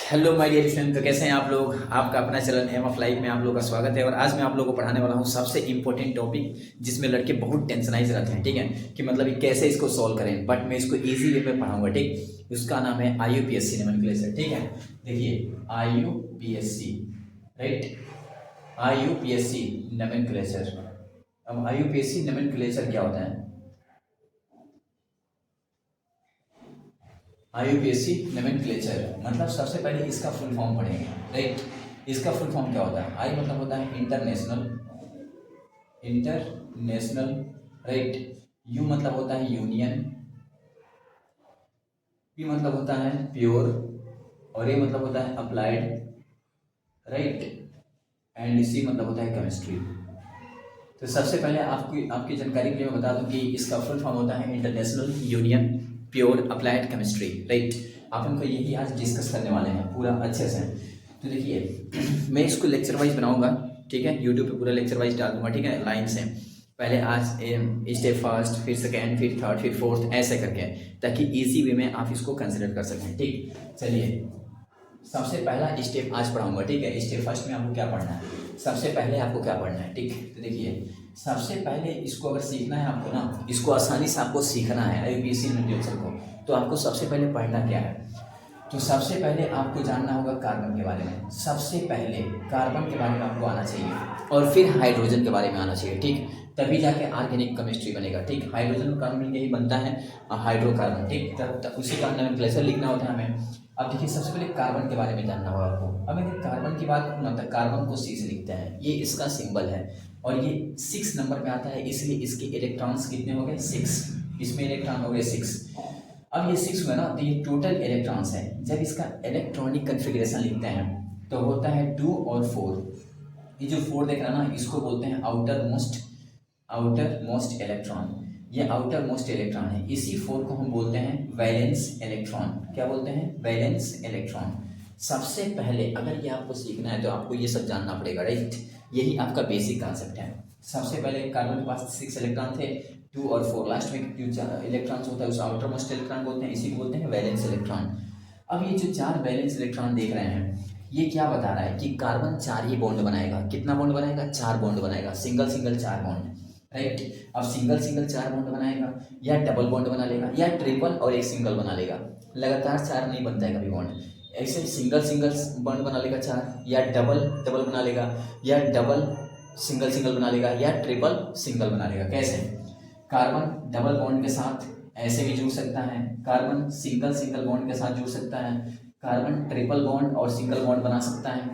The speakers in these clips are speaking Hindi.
Hello my dear friend. तो कैसे हैं आप लोग। आपका अपना चैनल एम ऑफ लाइफ में आप लोगों का स्वागत है। और आज मैं आप लोगों को पढ़ाने वाला हूँ सबसे इंपॉर्टेंट टॉपिक जिसमें लड़के बहुत टेंशनाइज रहते हैं। ठीक है कि मतलब ये कैसे इसको सॉल्व करें, बट मैं इसको इजी वे में पढ़ाऊंगा। ठीक, उसका नाम है IUPSC नोमेनक्लेचर। ठीक है, देखिए IUPSC, राइट, IUPSC नोमेनक्लेचर। अब IUPSC नोमेनक्लेचर क्या होता है? IUPSC नोमेनक्लेचर मतलब सबसे पहले इसका फुल फॉर्म पढ़ेंगे, राइट। इसका फुल फॉर्म क्या होता है? आई मतलब होता है इंटरनेशनल, इंटरनेशनल, राइट। यू मतलब होता है यूनियन, पी मतलब होता है प्योर, और ए मतलब होता है अप्लाइड, राइट, एंड सी मतलब होता है केमिस्ट्री। तो सबसे पहले आपकी जानकारी के लिए मैं बता दूं कि इसका फुल फॉर्म होता है international union pure applied chemistry, right. आप उनको यही आज डिस्कस करने वाले हैं पूरा अच्छे से। तो देखिए मैं इसको लेक्चर वाइज बनाऊंगा, ठीक है, यूट्यूब पे पूरा लेक्चर वाइज डाल दूंगा, ठीक है, लाइन से। पहले आज स्टेप फर्स्ट, फिर सेकेंड, फिर थर्ड, फिर फोर्थ, ऐसे करके, ताकि इजी वे में आप इसको कंसिडर कर सकें। ठीक, चलिए सबसे पहला स्टेप आज पढ़ाऊंगा, ठीक है। स्टेप फर्स्ट में आपको क्या पढ़ना है, सबसे पहले आपको क्या पढ़ना है, ठीक। तो देखिए सबसे पहले इसको अगर सीखना है आपको ना, इसको आसानी से आपको सीखना है IUPSC नोमेनक्लेचर को, तो आपको सबसे पहले पढ़ना क्या है? तो सबसे पहले आपको जानना होगा कार्बन के बारे में। सबसे पहले कार्बन के बारे में आपको आना चाहिए, और फिर हाइड्रोजन के बारे में आना चाहिए, ठीक। तभी जाके ऑर्गेनिक केमिस्ट्री बनेगा, ठीक। हाइड्रोजन और कार्बन मिलकर ही बनता है हाइड्रोकार्बन, ठीक। तब उसी का नोमेनक्लेचर लिखना होता है हमें। अब देखिए सबसे पहले कार्बन के बारे में जानना होगा आपको। अब अगर कार्बन की बात करूँ ना, तो कार्बन को C से लिखते हैं, ये इसका सिंबल है, और ये 6 नंबर पे आता है, इसलिए इसके इलेक्ट्रॉन्स कितने हो गए? 6। इसमें इलेक्ट्रॉन हो गए 6। अब ये 6 हुआ ना, तो ये टोटल इलेक्ट्रॉन्स है। जब इसका इलेक्ट्रॉनिक कन्फिग्रेशन लिखते हैं तो होता है 2 और 4। ये जो 4 देख रहा है ना, इसको बोलते हैं आउटर मोस्ट इलेक्ट्रॉन। ये आउटर मोस्ट इलेक्ट्रॉन है। इसी 4 को हम बोलते हैं वैलेंस इलेक्ट्रॉन। क्या बोलते हैं? Valence electron. सबसे पहले अगर ये आपको सीखना है तो आपको ये सब जानना पड़ेगा, राइट। यही आपका बेसिक कॉन्सेप्ट है। सबसे पहले कार्बन के पास 6 इलेक्ट्रॉन थे, 2 और 4, लास्ट में जो इलेक्ट्रॉन्स होता है उसे आउटर मोस्ट इलेक्ट्रॉन बोलते हैं, इसी को बोलते हैं वैलेंस इलेक्ट्रॉन। अब ये जो 4 वैलेंस इलेक्ट्रॉन देख रहे हैं, ये क्या बता रहा है कि कार्बन 4 ही बॉन्ड बनाएगा। कितना बॉन्ड बनाएगा? 4 बॉन्ड बनाएगा, सिंगल सिंगल 4 बॉन्ड, राइट। अब सिंगल सिंगल 4 बॉन्ड बनाएगा, या डबल बॉन्ड बना लेगा, या ट्रिपल और एक सिंगल बना लेगा। लगातार 4 नहीं बनता है कभी बॉन्ड। ऐसे सिंगल सिंगल बॉन्ड बना लेगा 4, या डबल डबल बना लेगा, या डबल सिंगल सिंगल बना लेगा, या ट्रिपल सिंगल बना लेगा। कैसे? कार्बन डबल बॉन्ड के साथ ऐसे भी जुड़ सकता है, कार्बन सिंगल सिंगल बॉन्ड के साथ जुड़ सकता है, कार्बन ट्रिपल बॉन्ड और सिंगल बॉन्ड बना सकता है,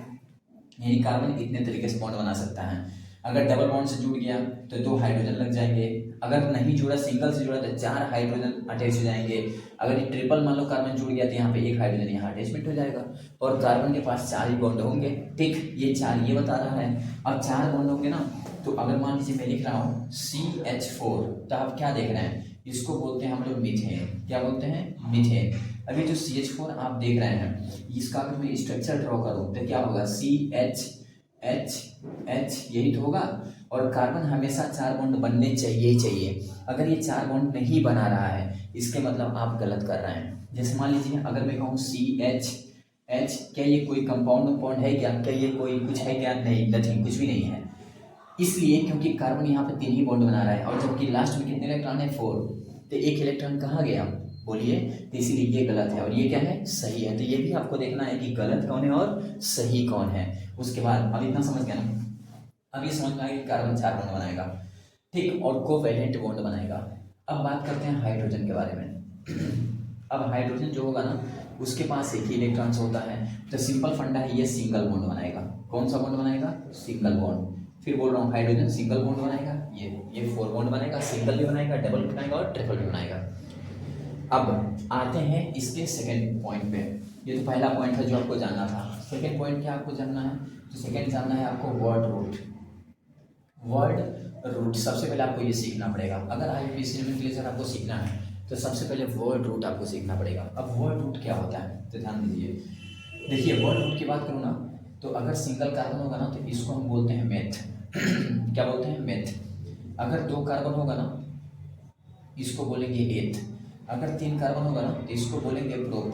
यानी कार्बन इतने तरीके से बॉन्ड बना सकता है। अगर डबल बॉन्ड से जुड़ गया तो 2 हाइड्रोजन लग जाएंगे। अगर नहीं जुड़ा, सिंगल से जुड़ा, तो 4 हाइड्रोजन अटैच हो जाएंगे। अगर ये ट्रिपल मान लो कार्बन जुड़ गया तो यहाँ पे 1 हाइड्रोजन यहाँ अटैचमेंट हो जाएगा, और कार्बन के पास 4 ही बॉन्ड होंगे, ठीक। ये 4 ये बता रहा है। अब 4 बॉन्ड होंगे ना, तो अगर मान लीजिए मैं लिख रहा हूँ CH4, तो आप क्या देख रहे हैं? इसको बोलते हैं हम लोग मीथेन। क्या बोलते हैं? मीथेन। अभी जो CH4 आप देख रहे हैं, इसका अगर मैं स्ट्रक्चर ड्रॉ करूँ तो क्या होगा? CH यही तो होगा। और कार्बन हमेशा 4 बॉन्ड बनने चाहिए ही चाहिए। अगर ये 4 बॉन्ड नहीं बना रहा है, इसके मतलब आप गलत कर रहे हैं। जैसे मान लीजिए अगर मैं कहूँ CH, क्या ये कोई कंपाउंड है क्या? क्या ये कोई कुछ है क्या? नहीं, नथिंग, कुछ भी नहीं है। इसलिए क्योंकि कार्बन यहाँ पे 3 ही बॉन्ड बना रहा है, और जबकि लास्ट में कितने इलेक्ट्रॉन है? 4। तो एक इलेक्ट्रॉन कहाँ गया? बोलिए। तो इसीलिए ये गलत है, और ये क्या है? सही है। तो ये भी आपको देखना है कि गलत कौन है और सही कौन है। उसके बाद अब इतना समझ गया ना, अब ये समझ में आएगा कि कार्बन 4 बॉन्ड बनाएगा, ठीक, और कोवैलेंट बॉन्ड बनाएगा। अब बात करते हैं हाइड्रोजन के बारे में। अब हाइड्रोजन जो होगा ना, उसके पास एक ही इलेक्ट्रॉन्स होता है, तो सिंपल फंडा है, ये सिंगल बॉन्ड बनाएगा। कौन सा बॉन्ड बनाएगा? Single bond. फिर बोल रहा हूँ हाइड्रोजन सिंगल बॉन्ड बनाएगा, ये 4 बॉन्ड बनाएगा, सिंगल भी बनाएगा, डबल भी बनाएगा, और ट्रिपल भी बनाएगा। अब आते हैं इसके सेकेंड पॉइंट पे। ये तो पहला पॉइंट है जो आपको जानना था। सेकेंड पॉइंट क्या आपको जानना है? तो सेकेंड जानना है आपको वर्ड रूट। वर्ड रूट सबसे पहले आपको ये सीखना पड़ेगा। अगर IUPSC नोमेनक्लेचर आपको सीखना है तो सबसे पहले वर्ड रूट आपको सीखना पड़ेगा। अब वर्ड रूट क्या होता है तो ध्यान दीजिए। देखिए वर्ड रूट की बात करूँ ना, तो अगर सिंगल कार्बन होगा ना तो इसको हम बोलते हैं मेथ। क्या बोलते हैं? मेथ। अगर 2 कार्बन होगा ना, इसको बोलेंगे एथ। अगर 3 कार्बन होगा ना तो इसको बोलेंगे प्रोप,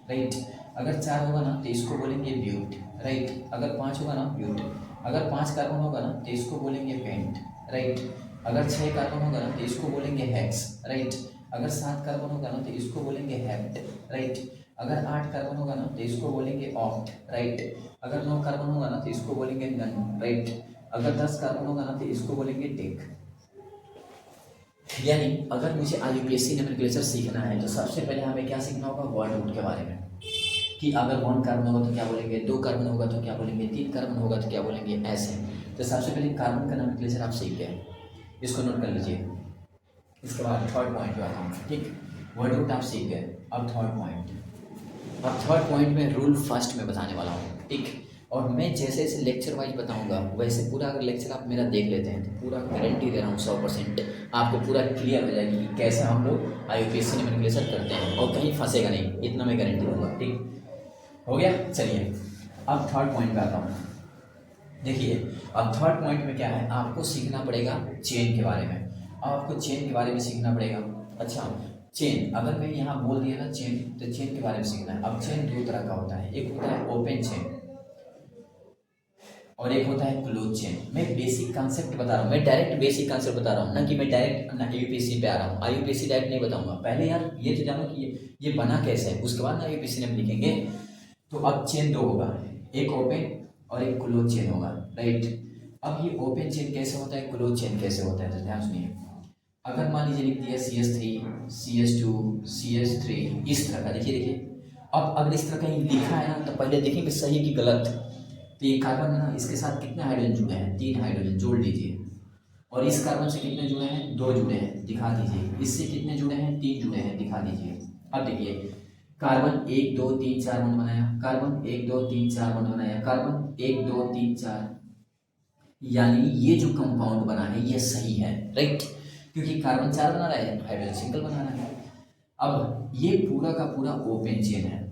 राइट। अगर 4 होगा ना तो इसको बोलेंगे ब्यूट, राइट। अगर 5 होगा ना ब्यूट, अगर 5 कार्बन होगा ना तो इसको बोलेंगे पेंट, राइट। अगर 6 कार्बन होगा ना तो इसको बोलेंगे हेक्स, राइट। अगर 7 कार्बन होगा ना तो इसको बोलेंगे हेप्ट, राइट। अगर 8 कार्बन होगा ना तो इसको बोलेंगे ऑक्ट, राइट। अगर 9 कार्बन होगा ना तो इसको बोलेंगे नन, राइट। अगर 10 कार्बन होगा ना तो इसको बोलेंगे टेक। यानी अगर मुझे IUPAC नोमेनक्लेचर सीखना है तो सबसे पहले हमें क्या सीखना होगा, वर्ड रूट के बारे में, कि अगर 1 कार्बन होगा तो क्या बोलेंगे, 2 कार्बन होगा तो क्या बोलेंगे, 3 कार्बन होगा तो क्या बोलेंगे, ऐसे। तो सबसे पहले कार्बन का नोमेनक्लेचर आप सीख गए, इसको नोट कर लीजिए। इसके बाद थर्ड पॉइंट पे आता हूँ, ठीक। वर्ड रूट आप सीख गए, अब थर्ड पॉइंट। अब थर्ड पॉइंट में रूल फर्स्ट में बताने वाला हूँ, ठीक। और मैं जैसे जैसे लेक्चर वाइज बताऊंगा वैसे पूरा अगर लेक्चर आप मेरा देख लेते हैं तो पूरा गारंटी दे रहा हूँ 100% आपको पूरा क्लियर हो जाएगी कि कैसे हम लोग IUPAC नोमेनक्लेचर करते हैं और कहीं फंसेगा नहीं, इतना मैं गारंटी दूंगा, ठीक हो गया। चलिए अब थर्ड पॉइंट पे आता हूँ। देखिए अब थर्ड पॉइंट में क्या है, आपको सीखना पड़ेगा चेन के बारे में, आपको चेन के बारे में सीखना पड़ेगा। अच्छा चेन, अगर मैं यहाँ बोल दिया ना चेन, तो चेन के बारे में सीखना है। अब चेन 2 तरह का होता है, एक होता है ओपन चेन और एक होता है क्लोज चेन। मैं बेसिक कॉन्सेप्ट बता रहा हूँ, मैं डायरेक्ट बेसिक कॉन्सेप्ट बता रहा हूँ, ना कि मैं डायरेक्ट IUPAC पे आ रहा हूँ। IUPAC डायरेक्ट नहीं बताऊंगा, पहले यार ये तो जानो कि ये बना कैसे है, उसके बाद IUPAC में लिखेंगे। तो अब चेन 2 होगा, एक ओपन और एक क्लोज चेन होगा, राइट। अब ये ओपन चेन कैसे होता है, क्लोज चेन कैसे होता है, तो ध्यान सुनिए। अगर मान लीजिए लिख दिया CH3 CH2 CH3 इस तरह का, देखिए अब अगर इस तरह का लिखा है ना तो पहले देखेंगे सही है कि गलत। तो ये कार्बन है ना, इसके साथ कितने हाइड्रोजन जुड़े हैं, 3 हाइड्रोजन जोड़ लीजिए। और इस कार्बन से कितने जुड़े हैं, 2 जुड़े हैं, दिखा दीजिए। इससे कितने जुड़े हैं, 3 जुड़े हैं, दिखा दीजिए। अब देखिए कार्बन 1 2 3 4 बॉन्ड बनाया, कार्बन 1 2 3 4 बॉन्ड बनाया, कार्बन 1 2 3 4, यानी ये जो कंपाउंड बना है ये सही है, राइट। क्योंकि कार्बन 4 बना रहा है, हाइड्रोजन सिंगल बना रहा है। अब ये पूरा का पूरा ओपन चेन है।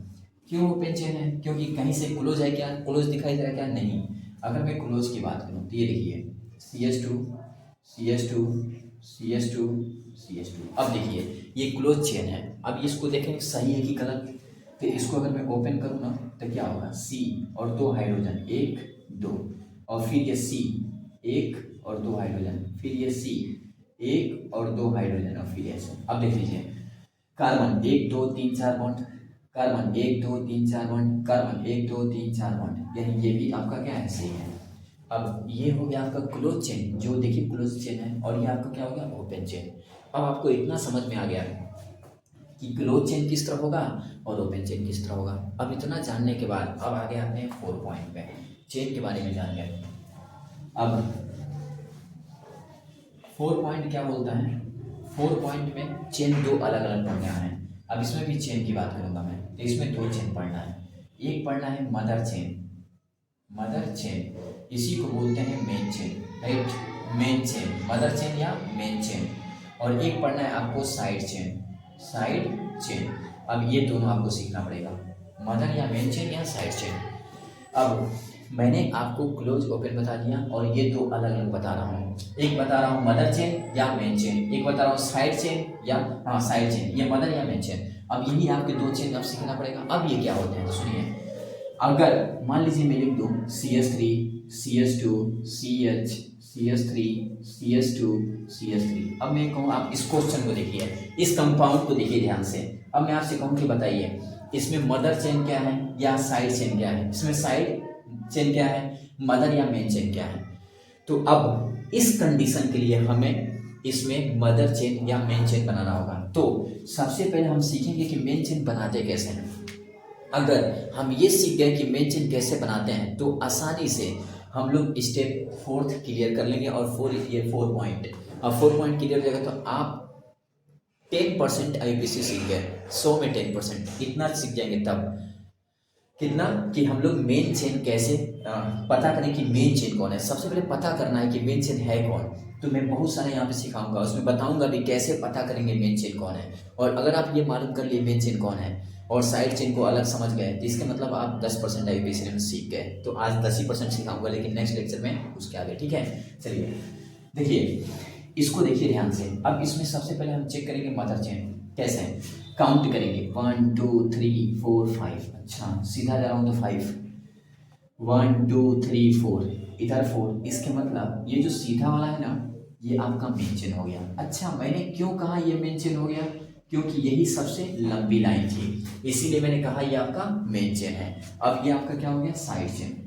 क्यों ओपन चेन है, क्योंकि कहीं से क्लोज है क्या, क्लोज दिखाई दे रहा है क्या, नहीं। अगर मैं क्लोज की बात करूँ तो ये देखिए CH2 CH2 CH2 CH2। अब देखिए ये क्लोज चेन है, अब इसको देखें सही है कि गलत। तो इसको अगर मैं ओपन करूँ ना तो क्या होगा, C और 2 हाइड्रोजन 1 2, और फिर ये C 1 और 2 हाइड्रोजन, फिर ये C 1 और 2 हाइड्रोजन, और फिर ऐसे। अब देख लीजिए carbon 1 2 3 4 bond, carbon 1 2 3 4 bond, carbon 1 2 3 4 bond, यानी ये भी आपका क्या है, सही है। अब ये हो गया आपका क्लोज चेन, जो देखिए क्लोज चेन है, और ये आपका क्या हो गया, ओपन चेन। अब आपको इतना समझ में आ गया कि क्लोज चेन किस तरह होगा और ओपन चेन किस तरह होगा। अब इतना जानने के बाद अब आगे आपने 4 पॉइंट पे चेन के बारे में जान गए। अब 4 पॉइंट क्या बोलता है, 4 पॉइंट में चेन 2 अलग अलग पढ़ना है। अब इसमें भी चेन की बात करूंगा मैं, तो इसमें 2 चेन पढ़ना है। एक पढ़ना है मदर चेन, मदर चेन इसी को बोलते हैं main chain, right. Main chain, mother chain या मेन चेन। और एक पढ़ना है आपको साइड चेन, साइड चेन। अब ये दोनों आपको सीखना पड़ेगा, मदर या मेन चेन या साइड चेन। अब मैंने आपको क्लोज ओपन बता दिया और ये 2 अलग अलग बता रहा हूँ। एक बता रहा हूँ मदर चेन या मेन चेन, एक बता रहा हूँ साइड चेन या साइड चेन, ये मदर या मेन चेन। अब यही आपके 2 चेन अब सीखना पड़ेगा। अब ये क्या होते हैं तो सुनिए, अगर मान लीजिए मैं लिख दूँ CH3 CH2 CH CH3 CH2 CH3। अब मैं कहूँ आप इस क्वेश्चन को देखिए, इस कंपाउंड को देखिए ध्यान से। अब मैं आपसे कहूँ कि बताइए इसमें मदर चेन क्या है या साइड चेन क्या है, इसमें साइड चेन क्या है, मदर या मेन चेन क्या है। तो अब इस कंडीशन के लिए हमें इसमें मदर चेन या मेन चेन बनाना होगा। तो सबसे पहले हम सीखेंगे कि मेन चेन बनाते कैसे हैं। अगर हम ये सीख गए कि मेन चेन कैसे बनाते हैं तो आसानी से हम लोग स्टेप 4 क्लियर कर लेंगे। और 4 पॉइंट, अब 4 पॉइंट क्लियर हो जाएगा तो आप 10% IUPAC सीख गए, 100 में 10% इतना सीख जाएंगे। तब कितना कि हम लोग मेन चेन कैसे पता करें कि मेन चेन कौन है। सबसे पहले पता करना है कि मेन चेन है कौन। तो मैं बहुत सारे यहाँ पे सिखाऊंगा, उसमें बताऊंगा भी कैसे पता करेंगे मेन चेन कौन है। और अगर आप ये मालूम कर लिए मेन चेन कौन है और साइड चेन को अलग समझ गए तो इसका मतलब आप 10% IUPAC में सीख गए। तो आज 10% सिखाऊंगा, लेकिन नेक्स्ट लेक्चर में उसके आगे, ठीक है। चलिए देखिए इसको देखिए ध्यान से। अब इसमें सबसे पहले हम चेक करेंगे मदर चेन कैसे है। काउंट करेंगे 1 2 3 4 5। अच्छा सीधा जा रहा हूँ तो 5, 1 2 3 4, इधर 4। इसके मतलब ये जो सीधा वाला है ना ये आपका मेन चेन हो गया। अच्छा मैंने क्यों कहा ये मेन चेन हो गया, क्योंकि यही सबसे लंबी लाइन थी, इसीलिए मैंने कहा ये आपका मेन चेन है। अब ये आपका क्या हो गया, साइड चेन।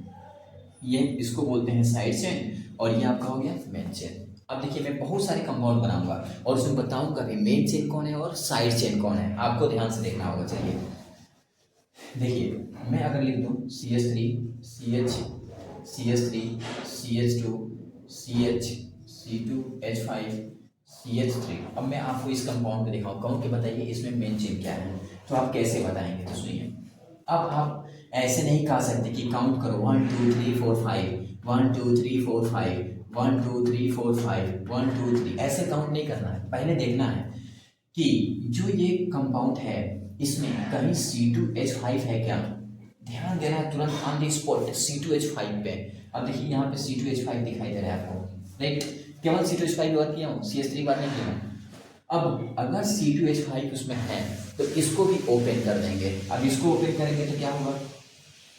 ये इसको बोलते हैं साइड चेन और ये आपका हो गया मेन चेन। अब देखिए मैं बहुत सारे कंपाउंड बनाऊंगा और उसमें बताऊंगा कि मेन चेन कौन है और साइड चेन कौन है, आपको ध्यान से देखना होगा। चलिए देखिए मैं अगर लिख दूं CH3 CH CH3 CH2 CH C2 H5 CH3। अब मैं आपको इस कंपाउंड को दिखाऊं, कहूँ कि बताइए इसमें मेन चेन क्या है, तो आप कैसे बताएंगे। तो सुनिए, अब आप ऐसे नहीं कह सकते कि काउंट करो 1 2 3 4 5 1 2 3 4 5 1 2 3 4 5 1 2 3, ऐसे काउंट नहीं करना है। पहले देखना है कि जो ये कंपाउंड है इसमें कहीं C2H5 है क्या, ध्यान देना है तुरंत ऑन द स्पॉट C2H5 पे। अब देखिए यहाँ पे C2H5 दिखाई दे रहा है आपको, राइट, केवल C2H5 बात किया हूँ, CH3 बात नहीं किया हूँ। अब अगर C2H5 उसमें है तो इसको भी ओपन कर देंगे। अब इसको ओपन करेंगे तो क्या होगा,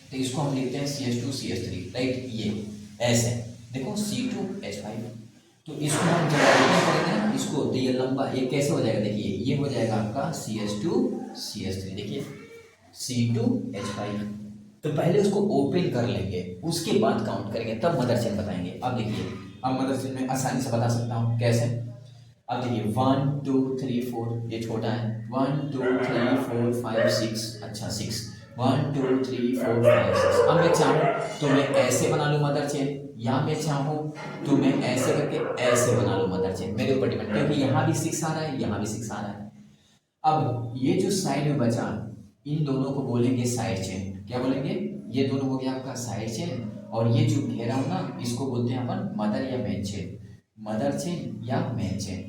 तो इसको हम लिखते हैं CH2 CH3, राइट, ये ऐसे देखो C2H5। तो इसको हम जब ओपन करेंगे ना इसको, तो ये लंबा ये कैसे हो जाएगा, देखिए ये हो जाएगा आपका CH2 CH3, देखिए C2H5। तो पहले उसको ओपन कर लेंगे उसके बाद काउंट करेंगे तब मदर चेन बताएंगे। अब देखिए अब मदर चेन में आसानी से बता सकता हूँ कैसे। अब देखिए 1 2 3 4 ये छोटा है, 1 2 3 4 5 6, अच्छा 6, 1 2 3 4 5 6। अब मैं चाहूँ तो मैं ऐसे बना लूँ मदर चेन, या मैं चाहूँ तो मैं ऐसे करके ऐसे बना लूँ मदर चेन, मेरे ऊपर डिपेंड, क्योंकि यहाँ भी 6 आ रहा है यहाँ भी 6 आ रहा है। अब ये जो साइड में बचा इन दोनों को बोलेंगे साइड चेन। क्या बोलेंगे, ये दोनों हो गया आपका साइड चेन, और ये जो घेरा हो ना इसको बोलते हैं अपन मदर या मेन चेन, मदर चेन या मेन चेन।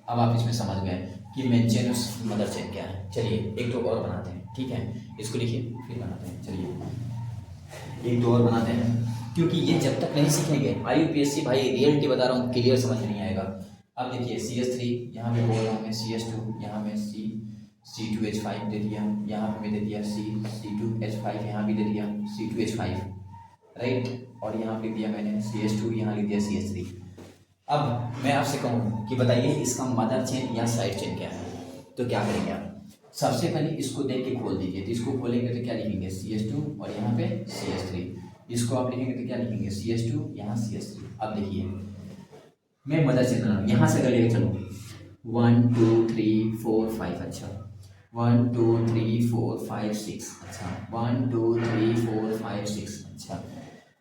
अब आप इसमें समझ गए कि मेन चेन और मदर चेन क्या है। चलिए एक दो और बनाते हैं, ठीक है, इसको लिखिए फिर बनाते हैं। चलिए एक दो और बनाते हैं, क्योंकि ये जब तक नहीं सीखेंगे IUPAC भाई रियलिटी बता रहा हूँ क्लियर समझ नहीं आएगा। अब देखिए CH3 यहाँ पे बोल रहा हूँ मैं, CH2 यहाँ में C2H5 दे दिया, यहाँ पे मैं दे दिया C2H5, यहाँ भी दे दिया C2H5, राइट, और यहाँ पे दिया मैंने CH2, यहाँ लिख दिया CH3। अब मैं आपसे कहूँ कि बताइए इसका मदर चेन या साइड चेन क्या है, तो क्या करेंगे आप, सबसे पहले इसको देख के खोल दीजिए। तो इसको खोलेंगे तो क्या लिखेंगे CH2 और यहाँ पे CH3, इसको आप लिखेंगे तो क्या लिखेंगे CH2 यहाँ CH3। अब देखिए मैं मदर चेन बना, यहाँ से अगर लेके चलो 1 2 3 4 5, अच्छा 1 2 3 4 5 6, अच्छा 1 2 3 4 5 6, अच्छा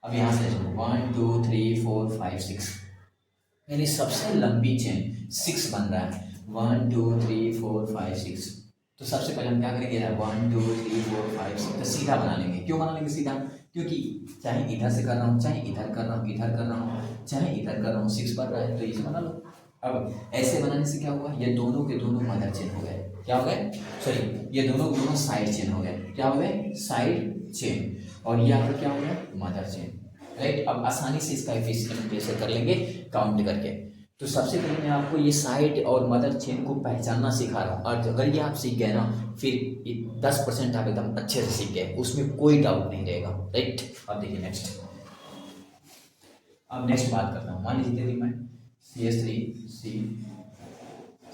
अब यहाँ से चलो 1 2 3 4 5 6, यानी सबसे लंबी चेन 6 बन रहा है, 1 2 3 4 5 6। तो सबसे पहले हम क्या करेंगे यार 1 2 3 4 5 6 तो सीधा बना लेंगे। क्यों बना लेंगे सीधा, क्योंकि चाहे इधर से कर रहा हूँ चाहे इधर कर रहा हूँ, इधर कर रहा हूँ चाहे इधर कर रहा हूँ, 6 बन रहा है तो इसे बना लो। अब ऐसे बनाने से क्या हुआ, ये दोनों के दोनों मदर चेन हो गए, क्या हो गए, सॉरी ये दोनों के दोनों साइड चेन हो गए, क्या हो गए साइड चेन, और ये आपका क्या हो गया मदर चेन, राइट। अब आसानी से इसका एफिशिएंट कैसे कर लेंगे काउंट करके। तो सबसे पहले मैं आपको ये साइड और मदर चेन को पहचानना सिखा रहा हूँ, और अगर ये आप सीख गए ना फिर 10% आप एकदम अच्छे से सीख गए, उसमें कोई डाउट नहीं रहेगा, राइट। अब देखिए नेक्स्ट, अब नेक्स्ट बात करता हूँ। मान लीजिए मैं CH3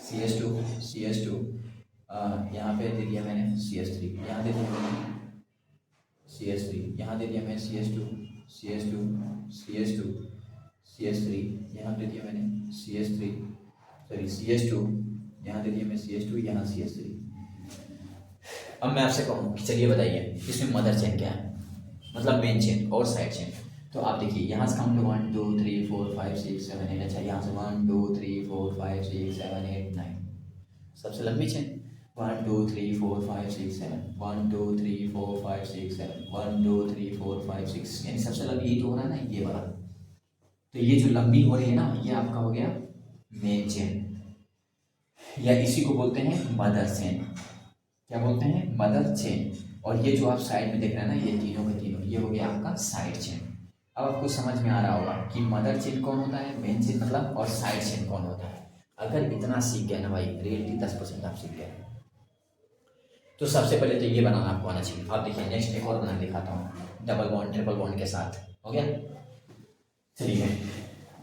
CH2 CH2 यहाँ पे दे दिया मैंने CH3, यहाँ दे दिया मैंने CH3, यहाँ दे दिया मैंने CH2 CH2 CH2 CH3, यहाँ दे दिया मैंने CH3 सॉरी CH2, यहाँ दे दिया मैं CH2, यहाँ CH3। अब मैं आपसे कहूँ कि चलिए बताइए इसमें मदर चेन क्या है, मतलब मेन चेन और साइड चेन। तो आप देखिए यहाँ से काउंट 1 2 3 4 5 6 7 8, अच्छा यहाँ से 1 2 3 4 5 6 7 8 9, सबसे लंबी चेन 1 2 3 4 5 6 7 1 2 3 4 5 6 7 1 2 3 4 5 6, यानी सबसे लंबी यही तो हो रहा है ना ये वाला। तो ये जो लंबी हो रही है ना ये आपका हो गया मेन चेन, या इसी को बोलते हैं मदर चेन। क्या बोलते हैं मदर चेन। और ये जो आप साइड में देख रहे हैं ना ये तीनों के तीनों ये हो गया आपका साइड चेन। अब आपको समझ में आ रहा होगा कि मदर चेन कौन होता है, मेन चेन मतलब, और साइड चेन कौन होता है। अगर इतना सीख गए ना भाई रियलिटी 10% आप सीख गए। तो सबसे पहले तो ये बनाना आपको आना चाहिए। आप देखिए नेक्स्ट एक और बना के दिखाता हूँ, डबल बॉन्ड ट्रिपल बॉन्ड के साथ। हो गया, चलिए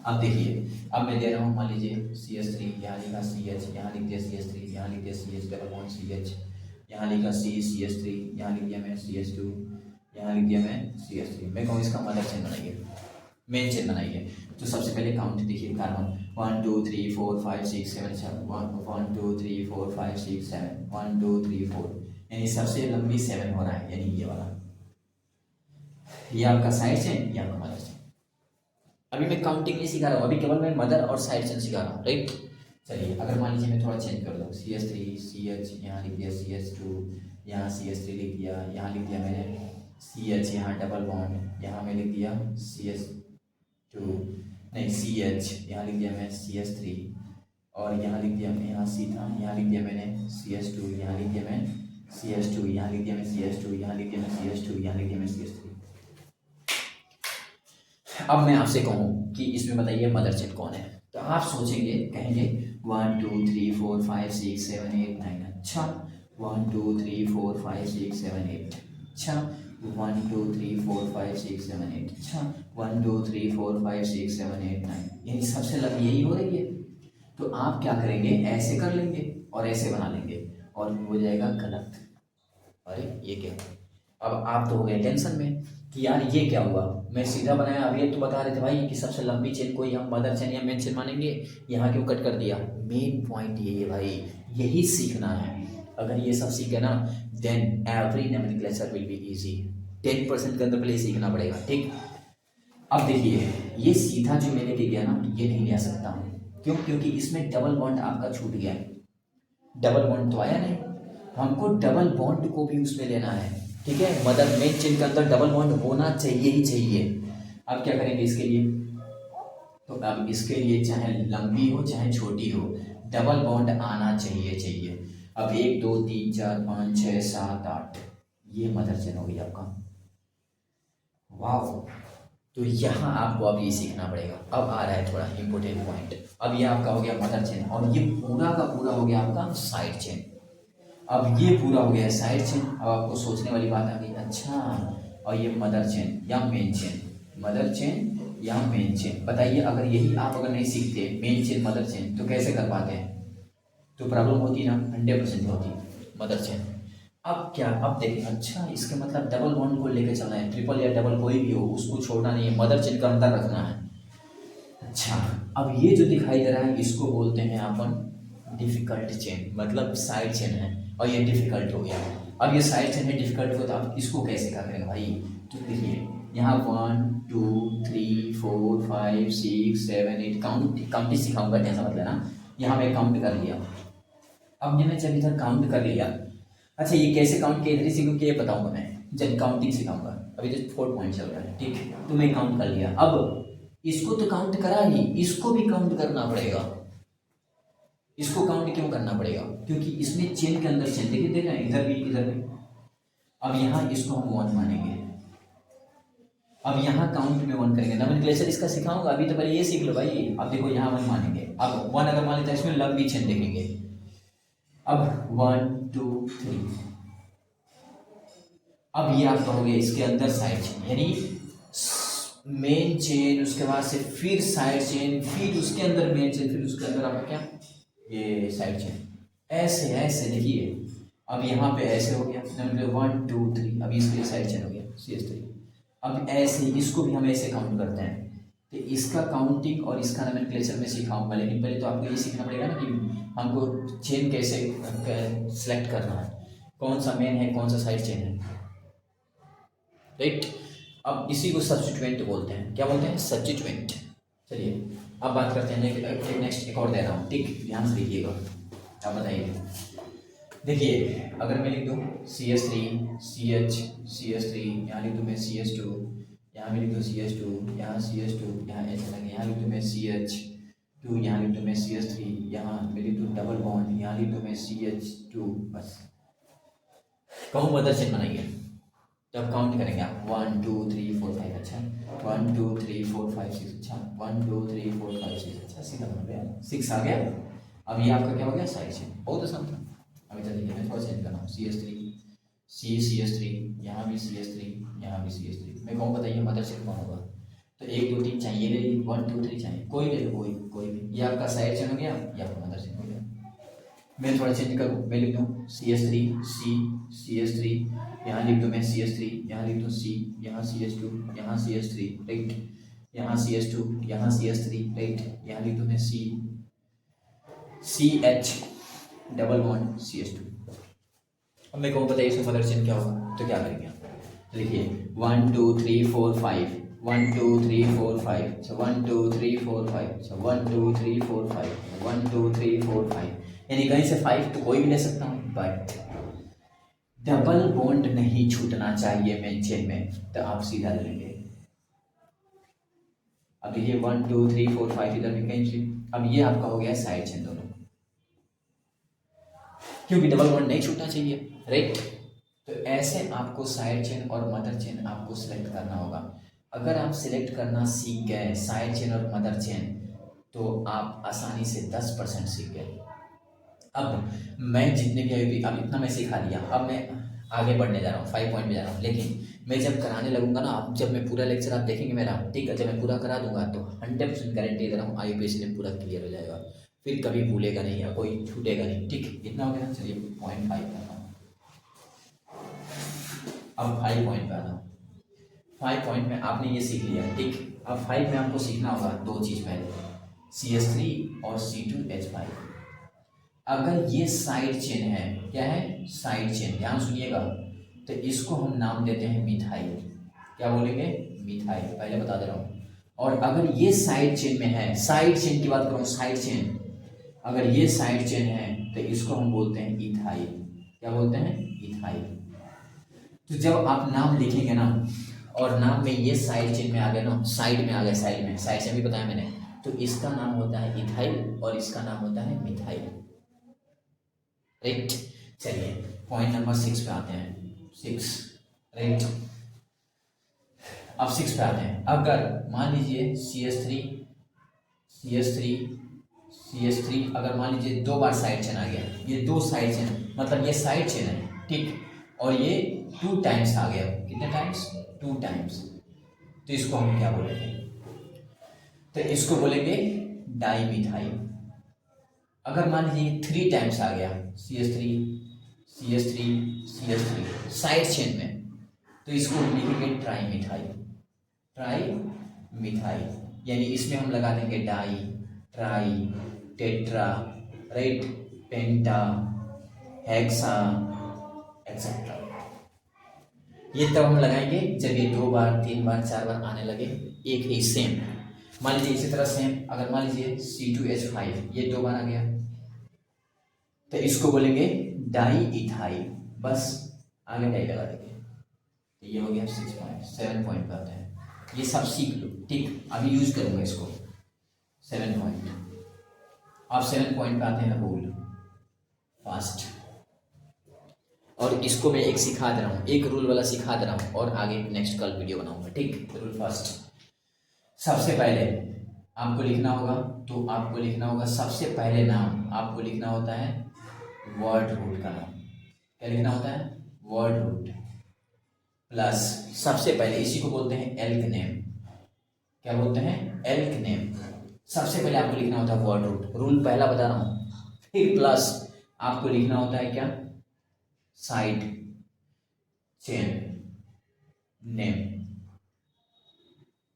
अब देखिए, अब मैं दे रहा हूँ मान लीजिए CH3, यहाँ लिखा CH, यहाँ लिख दिया CH3, यहाँ लिख दिया CH डबल बॉन्ड CH, यहाँ लिखा CH3, यहाँ लिख दिया मैं CH2, यहाँ लिख दिया मैं CH3। मैं कहूँ इसका मदर चेन बनाइए, मेन चेन बनाइए। तो सबसे पहले काउंट देखिए, कार्बन 1 2 3 4 5 6 7 7 1 2 3 4 5 6 7 1 2 3 4, यानी सबसे लंबी 7 हो रहा है, यानी ये वाला, ये आपका साइड चेन, ये आपका मदर चेन। अभी मैं काउंटिंग नहीं सिखा रहा हूँ, अभी केवल मैं मदर और साइड चेन सिखा रहा हूँ, राइट। चलिए अगर मान लीजिए मैं थोड़ा चेंज कर दूँ, CH3 CH, यहाँ लिख दिया CH2, यहाँ CH3 लिख दिया, यहाँ लिख दिया मैंने CH, यहाँ डबल बॉन्ड, यहाँ मैं लिख दिया CH2 नहीं CH, यहाँ लिख दिया मैं CH3, और यहाँ लिख दिया मैं यहाँ सीधा, यहाँ लिख दिया मैंने CH2, यहाँ लिख दिया मैं CH2, यहाँ लिख दिया मैं CH2, यहाँ लिख दिया मैं CH2, यहाँ लिख दिया मैं CH3। अब मैं आपसे कहूँ कि इसमें बताइए मदर चेन कौन है, तो आप सोचेंगे, कहेंगे 1 2 3 4 5 6 7 8 9, अच्छा 1 2 3 4 5 6 7 8, अच्छा 1 2 3 4 5 6 7 8, अच्छा 1 2 3 4 5 6 7 8 9, यानी सबसे लंबी यही हो रही है। तो आप क्या करेंगे, ऐसे कर लेंगे और ऐसे बना लेंगे, और हो जाएगा गलत। अरे ये क्या, अब आप तो हो गए टेंशन में कि यार ये क्या हुआ, मैं सीधा बनाया, अभी एक तो बता रहे थे भाई कि सबसे लंबी चेन को ही हम मदर चेन या मेन चेन मानेंगे, यहाँ क्यों कट कर दिया। मेन पॉइंट ये है भाई, यही सीखना है। अगर ये सब सीखे ना, then every nomenclature will be easy. 10% के अंदर पहले सीखना पड़ेगा, ठीक। अब देखिए ये सीधा जो मैं लेके गया ना, ये नहीं ले सकता हूँ, क्यों, क्योंकि इसमें डबल बॉन्ड आपका छूट गया, डबल बॉन्ड तो आया नहीं, हमको डबल बॉन्ड को भी उसमें लेना है, ठीक है। मदर मेन चेन के अंदर डबल बॉन्ड होना चाहिए ही चाहिए। अब क्या करेंगे इसके लिए, तो अब इसके लिए चाहे लंबी हो चाहे छोटी हो, डबल बॉन्ड आना चाहिए। अब 1 2 3 4 5 6 7 8, ये मदर चेन हो गई आपका, वाह। तो यहाँ आपको अब ये सीखना पड़ेगा। अब आ रहा है थोड़ा इंपॉर्टेंट पॉइंट, अब ये आपका हो गया मदर चेन, और ये पूरा का पूरा हो गया आपका साइड चेन। अब ये पूरा हो गया है साइड चेन। अब आपको सोचने वाली बात आ गई, अच्छा और ये मदर चेन या मेन चेन, मदर चेन या मेन चेन, बताइए अगर यही आप अगर नहीं सीखते मेन चेन मदर चेन, तो कैसे कर पाते हैं, तो प्रॉब्लम होती ना, 100% होती मदर चेन। अब क्या, अब देखिए, अच्छा इसके मतलब डबल बॉन्ड को लेकर चलना है, ट्रिपल या डबल कोई भी हो उसको छोड़ना नहीं है, मदर चेन का अंतर रखना है। अच्छा अब ये जो दिखाई दे रहा है इसको बोलते हैं अपन डिफिकल्ट चेन, मतलब साइड चेन है, और ये डिफिकल्ट हो गया। अब ये साइड चेन है, डिफिकल्ट हो, तो आप इसको कैसे करेंगे भाई, तो देखिए यहाँ 1 2 3 4 5 6 7 8, काउंट ही सिखाऊंगा, टेंशन मत लेना। यहाँ मैं काउंट कर लिया, अब मैंने जब इधर काउंट कर लिया, अच्छा ये कैसे काउंट किया, इधर ही सीखूँ, ये बताऊंगा मैं जब काउंटिंग सिखाऊंगा। अभी तो 4 पॉइंट चल रहा है, ठीक, तो मैं काउंट कर लिया। अब इसको तो काउंट करा ही, इसको भी काउंट करना पड़ेगा। इसको काउंट क्यों करना पड़ेगा, क्योंकि इसमें चेन के अंदर चेन, देखिए देख रहे हैं, इधर भी इधर भी। अब यहाँ इसको हम 1 मानेंगे, अब यहाँ काउंट में 1 करेंगे, नोमेनक्लेचर इसका सिखाऊंगा, अभी तो पहले ये सीख लो भाई। अब देखो यहाँ 1 मानेंगे, अब 1 अगर मान लेते हैं, इसमें लंबी चेन देखेंगे। अब 1 2 3, अब ये आपका हो गया इसके अंदर साइड चेन, यानी मेन चेन, उसके बाद से फिर साइड चेन, फिर उसके अंदर मेन चेन, फिर उसके अंदर आपका क्या, ये साइड चेन, ऐसे ऐसे देखिए। अब यहाँ पे ऐसे हो गया, नंबर 1 2 3, अब इसके साइड चेन हो गया CH3। अब ऐसे इसको भी हम ऐसे काउंट करते हैं, तो इसका काउंटिंग और इसका नोमेनक्लेचर में सिखाऊंगा, लेकिन पहले तो आपको ये सीखना पड़ेगा ना कि हमको चेन कैसे सेलेक्ट करना है, कौन सा मेन है कौन सा साइड चेन है, राइट। अब इसी को सब्स्टिट्यूएंट बोलते हैं, क्या बोलते हैं, सब्स्टिट्यूएंट। चलिए अब बात करते हैं, नेक्स्ट एक और दे रहा हूँ, ठीक, ध्यान से देखिएगा। अब बताइए, देखिए अगर मैं लिख दूँ CH3 CH CH3, यहाँ लिख दूँ मैं CH2, यहाँ भी लिख दूँ CH2, यहाँ CH2, यहाँ ऐसा लगे, यहाँ लिख दूँ मैं CH2, यहाँ लिख दूँ मैं CH3, यहाँ मैं लिख दूँ डबल बॉन्ड, यहाँ लिख दूँ मैं CH2, बस। कहूँ मदर चेन बनाइए, तब काउंट करेंगे आप 1 2 3 4 5, अच्छा 1 2 3 4 5 6, अच्छा 1 2 3 4 5 6, अच्छा सीधा बन गया, 6 आ गया। अब ये आपका क्या हो गया, साइड चेन, बहुत आसान था। अभी तो देखिए मैं थोड़ा चेंज कर रहा हूँ, CH3 CH3, यहाँ भी CH3, यहाँ भी CH3। मैं कहूँ बताइए मदर चेन कौन होगा? तो 1 2 3 चाहिए, ले 1 2 3 चाहिए, कोई ले लो, कोई भी। ये आपका साइड चेन हो गया, ये आपका मदर चेन हो गया। मैं थोड़ा चेंज करूँ, मैं लिख दूँ CH3 C, CH3, यहाँ लिख दूँ मैं CH3, यहाँ लिख दूँ C, यहाँ CH2, यहाँ CH3, राइट, यहाँ CH2, यहाँ CH3, राइट, यहाँ लिख दूँ मैं C, CH double bond CH2। अब मैं कहूँ बताइए इसमें मदर चेन क्या होगा? तो क्या करेंगे आप? देखिए 1 2 3 4 5, 1 2 3 4 5, 1 2 3 4 5, 1 2 3 4 5, 1 2 3 4 5, यानी कहीं से 5 तो कोई भी ले सकता हूँ, बट डबल बॉन्ड नहीं छूटना चाहिए मेन चेन में, तो आप सीधा ले लेंगे। अब देखिए 1 2 3 4 5 इधर भी कहीं से, अब ये आपका हो गया साइड चेन दोनों, क्योंकि डबल बॉन्ड नहीं छूटना चाहिए, राइट। तो ऐसे आपको साइड चेन और मदर चेन आपको सिलेक्ट करना होगा। अगर आप सिलेक्ट करना सीख गए साइड चेन और मदर चेन, तो आप आसानी से 10% सीख गए। अब मैं जितने भी अब इतना मैं सिखा दिया, अब मैं आगे बढ़ने जा रहा हूँ, 5 पॉइंट में जा रहा हूँ। लेकिन मैं जब कराने लगूंगा ना, आप जब मैं पूरा लेक्चर आप देखेंगे मेरा, ठीक है, जब मैं पूरा करा दूंगा तो 100% गारंटी दे रहा हूँ IUPAC में पूरा क्लियर हो जाएगा, फिर कभी भूलेगा नहीं या कोई छूटेगा नहीं, ठीक। इतना हो गया। चलिए पॉइंट 5 करता हूँ। अब 5 पॉइंट पे आता हूँ। 5 पॉइंट में आपने ये सीख लिया, ठीक। अब 5 में आपको सीखना होगा 2 चीज़ पहले, CH3 और C2H5। अगर ये साइड चेन है, क्या है? साइड चेन, ध्यान सुनिएगा, तो इसको हम नाम देते हैं मिथाइल। क्या बोलेंगे? मिथाइल, पहले बता दे रहा हूँ। और अगर ये साइड चेन में है, साइड चेन की बात करूँ, साइड चेन, अगर ये साइड चेन है तो इसको हम बोलते हैं इथाइल। क्या बोलते हैं? इथाइल। तो जब आप नाम लिखेंगे ना, और नाम में ये साइड चेन में आ गया ना, साइड में आ गया, साइड चेन भी बताया मैंने, तो इसका नाम होता है इथाइल और इसका नाम होता है मिथाइल, राइट। चलिए पॉइंट नंबर 6 पे आते हैं। 6, राइट। अब 6 पे आते हैं। अगर मान लीजिए CH3 अगर मान लीजिए 2 बार साइड चेन आ गया, ये 2 साइड चेन, मतलब ये साइड चेन है, ठीक, और ये 2 टाइम्स आ गया। कितने टाइम्स? 2 टाइम्स। तो इसको हम क्या बोलेंगे? तो इसको बोलेंगे डाइमिथाइल। अगर मान लीजिए 3 टाइम्स आ गया, CH3 साइड चेन में, तो इसको हम लिखेंगे ट्राइमिथाइल। यानी इसमें हम लगा देंगे डाई, ट्राई, टेट्रा, राइट, पेंटा, हेक्सा, एक्सेट्रा। ये तब हम लगाएंगे जब ये 2 बार 3 बार 4 बार आने लगे एक ही सेम। मान लीजिए इसी तरह सेम, अगर मान लीजिए C2H5 ये 2 बार आ गया, तो इसको बोलेंगे डाई इथाइल। बस आगे डाई लगा देंगे। ये हो गया 6 पॉइंट। 7 पॉइंट पे आते हैं। ये सब सीख लो, ठीक। अभी यूज करूंगा इसको। 7 पॉइंट। अब 7 पॉइंट पे आते हैं रूल फास्ट, और इसको मैं एक सिखा दे रहा हूँ, एक रूल वाला सिखा दे रहा हूँ, और आगे नेक्स्ट कल वीडियो बनाऊंगा, ठीक। Rule fast. सबसे पहले आपको लिखना होगा, तो आपको लिखना होगा सबसे पहले नाम आपको लिखना होता है वर्ड रूट का नाम। क्या लिखना होता है? वर्ड रूट प्लस सबसे पहले, इसी को बोलते हैं एल्क नेम। क्या बोलते हैं? Elk name. सबसे पहले आपको लिखना होता है वर्ड रूट, रूल पहला बता रहा हूं। फिर प्लस आपको लिखना होता है क्या? Side chain name.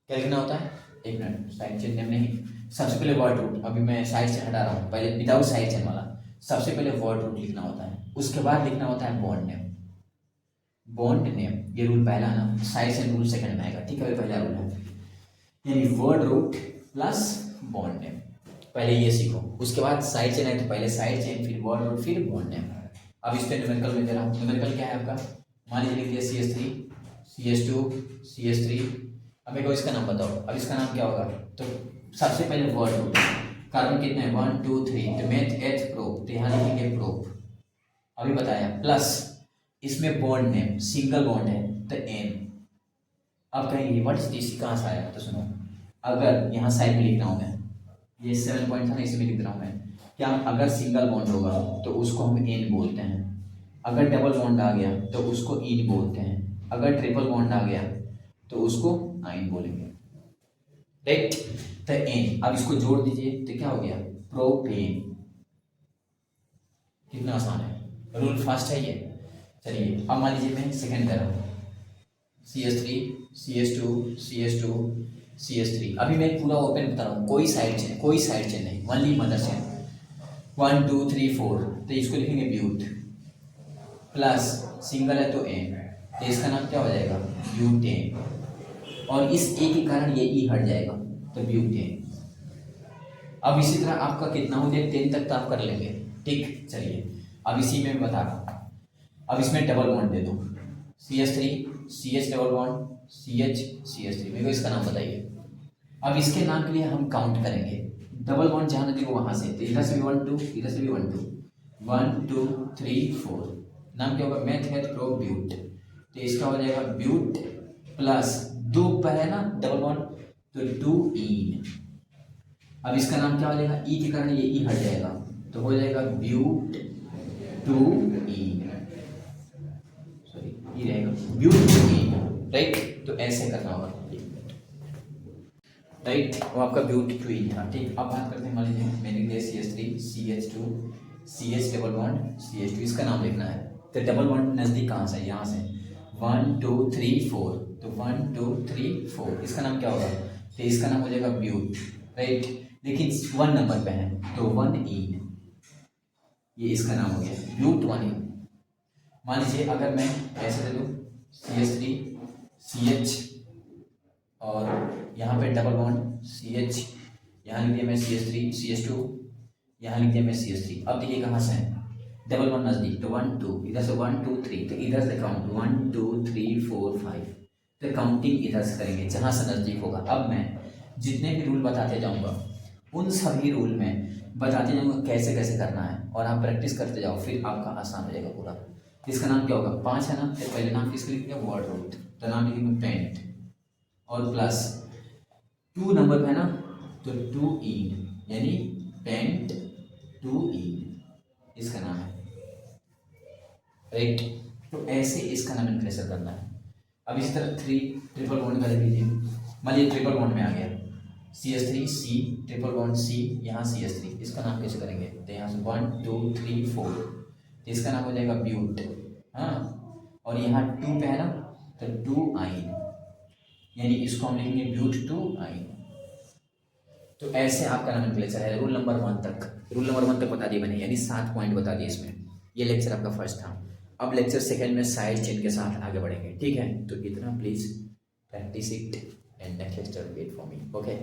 क्या लिखना होता है? एक मिनट, साइड चेन नेम नहीं, सबसे पहले वर्ड रूट। अभी मैं साइड से हटा रहा हूं, पहले विदाउट साइड चेन वाला। सबसे पहले वर्ड रूट लिखना होता है, उसके बाद लिखना होता है बॉन्ड नेम। बॉन्ड नेम, ये रूल पहला ना, साइड चेन रूल सेकंड में आएगा, ठीक है। पहला रूल है, यानी word root plus bond name. पहले ये सीखो, उसके बाद साइड चेन है तो पहले साइड चेन, फिर वर्ड रूट, फिर बॉन्ड नेम। अब इस पे न्यूमेरिकल में दे रहा हूँ। न्यूमेरिकल क्या है आपका? मान लीजिए लिख दिया CH3, CH2, CH3। अब मेरे को इसका नाम बताओ। अब इसका नाम क्या होगा? तो सबसे पहले वर्ड रूट, कार्बन कितने हैं? 1 2 3, तो मेथ एथ प्रोप, तो यहाँ लिखेंगे प्रोप, अभी बताया। प्लस इसमें बॉन्ड नेम, सिंगल बॉन्ड है तो N। अब कहेंगे व्हाट इज दिस, कहाँ से आया? तो सुनो, अगर यहाँ साइड में लिख रहा हूँ मैं, ये 7 पॉइंट था ना, इसमें लिख रहा हूँ मैं, क्या अगर सिंगल बॉन्ड होगा तो उसको हम N बोलते हैं। अगर डबल बॉन्ड आ गया तो उसको इन बोलते हैं, अगर ट्रिपल बॉन्ड आ गया तो उसको आइन बोलेंगे, राइट। तो एन, अब इसको जोड़ दीजिए तो क्या हो गया, प्रोपेन। कितना आसान है, रूल फास्ट है ये। चलिए अब मान लीजिए मैं सेकेंड कर रहा हूँ, CH3 CH2 CH2 CH3। अभी मैं पूरा ओपन बता रहा हूँ, कोई साइड चेन नहीं, ओनली मदर चेन। 1 2 3 4, तो इसको लिखेंगे ब्यूट, प्लस सिंगल है तो एन, तो इसका नाम क्या हो जाएगा, ब्यूटेन। और इस ए के कारण ये ई हट जाएगा, तो ब्यूटेन। अब इसी तरह आपका कितना हो गया, 10 तक तो आप कर लेंगे, ठीक। चलिए अब इसी में बता रहा हूँ, अब इसमें डबल बॉन्ड दे दो, CH3 CH double bond CH मेरे को इसका नाम बताइए। अब इसके नाम के लिए हम काउंट करेंगे, डबल बॉन्ड जहाँ देखो वहाँ से, तो इधर से भी 1 2, इधर से भी 1 2, 1 2 3 4, नाम क्या होगा, मेथ प्रो ब्यूट। तो इसका हो जाएगा ब्यूट प्लस 2 पर है ना डबल बॉन्ड, तो 2 इन। अब इसका नाम क्या हो जाएगा, ई के कारण ये ई हट जाएगा, तो हो जाएगा ब्यूट 2 इन, सॉरी ई रहेगा ब्यूट 2 इन, राइट। तो ऐसे करना होगा, राइट। वो आपका ब्यूट 2 इन था, ठीक। अब बात करते हैं, मान लीजिए मैंने लिया CH3 CH2 CH double bond CH2, इसका नाम लिखना है। तो डबल बॉन्ड नज़दीक कहाँ से, यहाँ से 1 2 3 4, तो 1 2 3 4, इसका नाम क्या होगा, तो इसका नाम हो जाएगा ब्यूट, राइट। लेकिन 1 नंबर पे है तो 1 इन, ये इसका नाम हो गया ब्यूट 1 इन। मान लीजिए अगर मैं ऐसे दे दूँ CH3 CH और यहाँ पे डबल बॉन्ड CH, यहाँ लिख दिया मैं CH3 CH2, यहाँ लिख दिया मैं CH3। अब देखिए कहाँ से है, डबल बॉन्ड नज़दीक, तो 1 2, इधर से 1 2 3, तो इधर से काउंट 1 2 3 4 5, तो काउंटिंग इधर से करेंगे जहाँ से नज़दीक होगा। अब मैं जितने भी रूल बताते जाऊँगा उन सभी रूल में बताते जाऊँगा कैसे कैसे करना है, और आप प्रैक्टिस करते जाओ, फिर आपका आसान हो जाएगा पूरा। इसका नाम क्या होगा, 5 है ना, तो पहले नाम किसके लिखेंगे, वर्ड रूट, तो नाम लिखेंगे पेंट, और प्लस 2 नंबर पे है ना, तो 2 इन, यानी पेंट 2 इन, इसका नाम है, राइट। तो ऐसे इसका नाम इनक्रेसर करना है। अब इसी तरह 3 ट्रिपल बॉन्ड कर लीजिए, मान लीजिए ट्रिपल बॉन्ड में आ गया CH3 C triple bond C, यहाँ CH3, इसका नाम कैसे करेंगे, तो यहाँ से 1 2 3 4, तो इसका नाम हो जाएगा ब्यूट, हाँ। और यहाँ 2 पे है ना, तो 2 आइन, यानी इसको हम लिखेंगे ब्यूट 2 आइन। तो ऐसे आपका नोमेनक्लेचर है रूल नंबर 1 तक। रूल नंबर 1 तक बता दिए मैंने, यानी 7 पॉइंट बता दिए इसमें। ये लेक्चर आपका फर्स्ट था। अब लेक्चर सेकंड में साइड चेन के साथ आगे बढ़ेंगे, ठीक है। तो इतना please practice it and next lecture wait for me, okay.